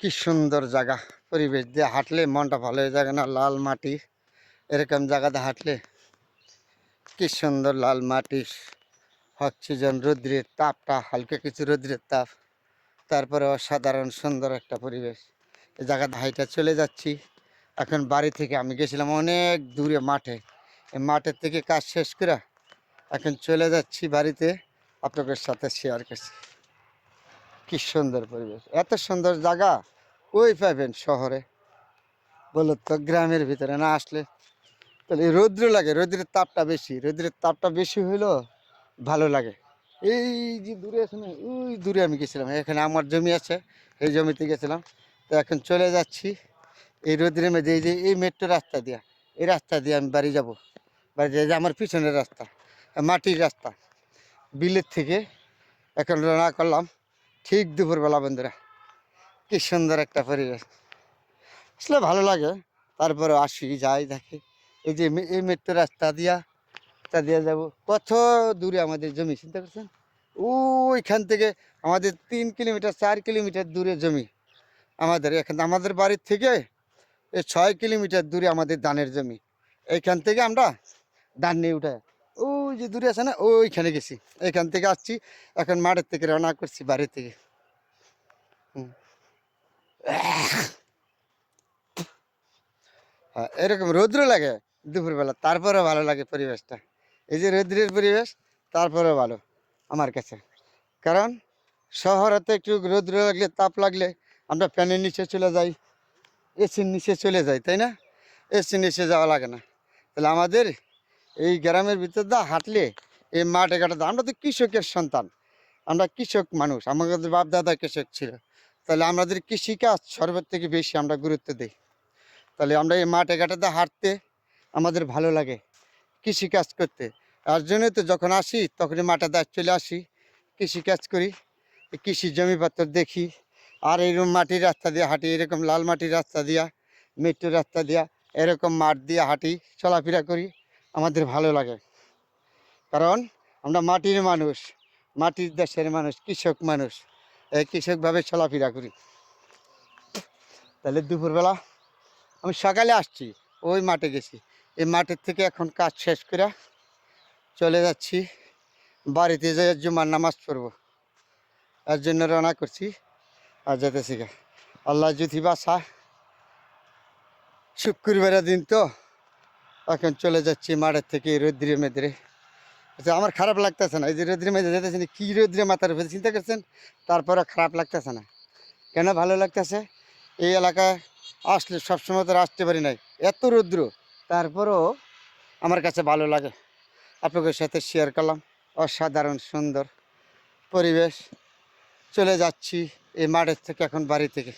কি সুন্দর জায়গা, পরিবেশ দিয়ে হাঁটলে মনটা ভালো হয়ে যাবে না? লাল মাটি, এরকম জায়গাতে হাঁটলে কি সুন্দর লাল মাটি, অক্সিজেন, রৌদ্রের তাপটা, হালকা কিছু রৌদ্রের তাপ, তারপরে অসাধারণ সুন্দর একটা পরিবেশ। এই জায়গাতে হাইটা চলে যাচ্ছি এখন বাড়ি থেকে। আমি গেছিলাম অনেক দূরে মাঠে, এই মাঠের থেকে কাজ শেষ করে এখন চলে যাচ্ছি বাড়িতে, আপনাদের সাথে শেয়ার করছি। কি সুন্দর পরিবেশ, এত সুন্দর জায়গা ওই পাবেন শহরে? বলো তো, গ্রামের ভিতরে না আসলে তাহলে রৌদ্র লাগে, রৌদ্রের তাপটা বেশি, রৌদ্রের তাপটা বেশি হইলেও ভালো লাগে। এই যে দূরে আছে না, ওই দূরে আমি গেছিলাম, এখানে আমার জমি আছে, এই জমিতে গেছিলাম। তো এখন চলে যাচ্ছি এই রৌদ্রের মধ্যে, এই যে এই মেট্রো রাস্তা দিয়া, এই রাস্তা দিয়ে আমি বাড়ি যাব। বাড়ি যে আমার পিছনের রাস্তা, মাটির রাস্তা, বিলের থেকে এখন রওনা করলাম ঠিক দুপুরবেলা। বন্ধুরা, কি সুন্দর একটা পরিবেশ, আসলে ভালো লাগে। তারপরে আসি যাই দেখি এই যে এই মেট্রো রাস্তা দিয়ে যাব। কত দূরে আমাদের জমি, চিন্তা করছেন? ওইখান থেকে আমাদের 3 কিলোমিটার 4 কিলোমিটার দূরে জমি আমাদের। এখান আমাদের বাড়ির থেকে এই 6 কিলোমিটার দূরে আমাদের ধানের জমি। এইখান থেকে আমরা ধান নিয়ে উঠে ওই যে দূরে আছে না, ওইখানে গেছি। এখান থেকে আসছি, এখন মাঠের থেকে রওনা করছি বাড়ি থেকে। হ্যাঁ, এরকম রৌদ্র লাগে দুপুরবেলা, তারপরে ভালো লাগে পরিবেশটা। এই যে রৌদ্রের পরিবেশ, তারপরে ভালো আমার কাছে। কারণ শহরেতে একটু রৌদ্র লাগলে, তাপ লাগলে আমরা ফ্যানের নিচে চলে যাই, এসির নিচে চলে যাই, তাই না? এসির নিচে যাওয়া লাগে না। তাহলে আমাদের এই গ্রামের ভিতর দা হাঁটলে, এই মাঠে ঘাটাতে, আমরা তো কৃষকের সন্তান, আমরা কৃষক মানুষ, আমাদের বাপ দাদা কৃষক ছিল। তাহলে আমাদের কৃষিকাজ সর্বের থেকে বেশি আমরা গুরুত্ব দিই। তাহলে আমরা এই মাঠে ঘাটাতে হাঁটতে আমাদের ভালো লাগে, কৃষিকাজ করতে। তার জন্যই তো যখন আসি তখনই মাঠে দাঁড় চলে আসি, কৃষিকাজ করি, কৃষি জমিপত্র দেখি। আর এইরকম মাটির রাস্তা দিয়ে হাঁটি, এরকম লাল মাটির রাস্তা দিয়া, মেট্রো রাস্তা দিয়া, এরকম মাঠ দিয়ে হাঁটি, চলাফেরা করি, আমাদের ভালো লাগে। কারণ আমরা মাটির মানুষ, মাটির দেশের মানুষ, কৃষক মানুষ, এই কৃষকভাবে চলাফেরা করি। তাহলে দুপুরবেলা আমি সকালে আসছি, ওই মাঠে গেছি, এই মাঠের থেকে এখন কাজ শেষ করে চলে যাচ্ছি বাড়িতে, যাই জুমার নামাজ পড়বো, এর জন্য রওনা করছি। আর যেতেছি গা, আল্লাহ যদি বাসা, শুক্রবারের দিন তো এখন চলে যাচ্ছি মাঠের থেকে রৌদ্রে মেদ্রে। আচ্ছা, আমার খারাপ লাগতেছে না, এই যে রৌদ্রে মেদ্রে যেতেছি না, কী রৌদ্রে মাথার উপরে, চিন্তা করছেন? তারপরে খারাপ লাগতেছে না। কেন ভালো লাগতেছে? এই এলাকায় আসলে সবসময় তো আসতে পারি নাই, এত রৌদ্র, তারপরেও আমার কাছে ভালো লাগে। আপনাদের সাথে শেয়ার করলাম, অসাধারণ সুন্দর পরিবেশ। চলে যাচ্ছি এই মাঠের থেকে এখন বাড়ি থেকে।